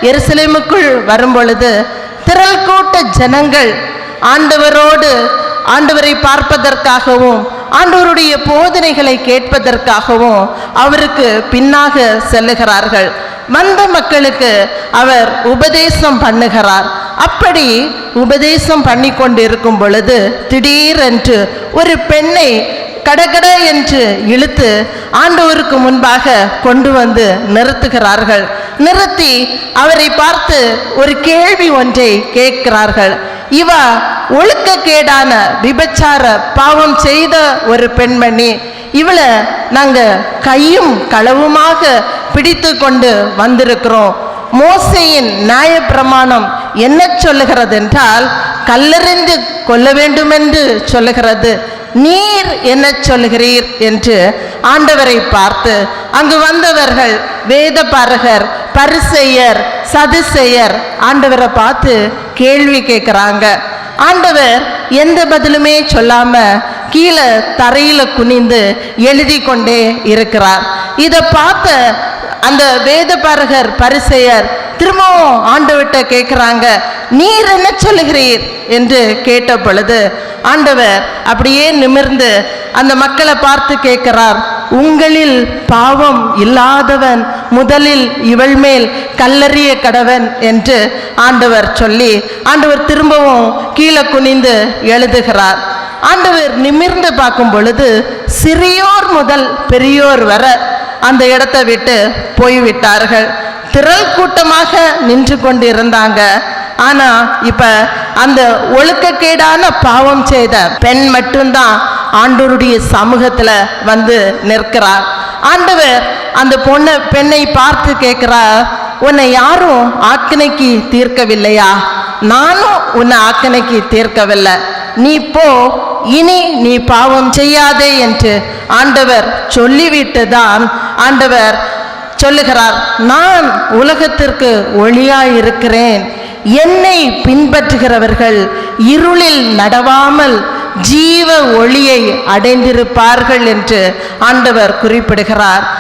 எருசலேமுக்குள் வரும்பொழுது திரள் கூட்ட ஜனங்கள் ஆண்டவரை பார்ப்பதற்காகவும் ஆண்டவருடைய போதனைகளை கேட்பதற்காகவும் அவருக்கு பின்னாக செல்லுகிறார்கள். வந்த மக்களுக்கு அவர் உபதேசம் பண்ணுகிறார். அப்படி உபதேசம் பண்ணி கொண்டிருக்கும் பொழுது திடீரென்று ஒரு பெண்ணை கடகட என்று இழுத்து ஆண்டவருக்கு முன்பாக கொண்டு வந்து நிறுத்துகிறார்கள். நிறுத்தி அவரை பார்த்து ஒரு கேள்வி ஒன்றை கேட்கிறார்கள். இவ ஒழுக்கக்கேடான விபச்சார பாவம் செய்த ஒரு பெண்மணி, இவளை நாங்கள் கையும் களவுமாக பிடித்து கொண்டு வந்திருக்கிறோம். மோசேயின் நியாயப்பிரமாணம் என்ன சொல்லுகிறது என்றால் கல்லெறிந்து கொல்ல வேண்டும் என்று சொல்லுகிறது. நீர் என்ன சொல்லுகிறீர் என்று ஆண்டவரை பார்த்து அங்கு வந்தவர்கள் வேதபாரகர், பரிசேயர், சதுசேயர் ஆண்டவரை பார்த்து கேள்வி கேட்குறாங்க. ஆண்டவர் எந்த பதிலுமே சொல்லாம கீழே தரையில குனிந்து எழுதி கொண்டே இருக்கிறார். இதை பார்த்த அந்த வேதபாரகர், பரிசேயர் திரும்பவும் ஆண்டவர்கிட்ட கேட்குறாங்க, நீர் என்ன சொல்லுகிறீர் என்று கேட்ட பொழுது ஆண்டவர் அப்படியே நிமிர்ந்து அந்த மக்களை பார்த்து கேட்கிறார், உங்களில் பாவம் இல்லாதவன் முதலில் இவள் மேல் கல்லறிய கடவன் என்று ஆண்டவர் சொல்லி ஆண்டவர் திரும்பவும் கீழே குனிந்து எழுதுகிறார். ஆண்டவர் நிமிர்ந்து பார்க்கும் பொழுது சிறியோர் முதல் பெரியோர் வர அந்த இடத்தை விட்டு போய்விட்டார்கள். திரள் கூட்டமாக நின்று கொண்டு இருந்தாங்க. ஆனா இப்ப அந்த ஒழுக்கக்கேடான பாவம் செய்த பெண் மட்டும்தான் ஆண்டவருடைய சமூகத்துல வந்து நிற்கிறார். ஆண்டவர் அந்த பெண்ணை பார்த்து கேட்கிறார், உன்னை யாரும் ஆக்கினைக்கு தீர்க்கவில்லையா? நானும் உன்னை ஆக்கினைக்கு தீர்க்கவில்லை, நீ போ, இனி நீ பாவம் செய்யாதே என்று ஆண்டவர் சொல்லிவிட்டு தான் ஆண்டவர் சொல்லுகிறார், நான் உலகத்திற்கு ஒளியாயிருக்கிறேன், என்னை பின்பற்றுகிறவர்கள் இருளில் நடவாமல் ஜீவ ஒளியை அடைந்திருப்பார்கள் என்று ஆண்டவர் குறிப்பிடுகிறார்.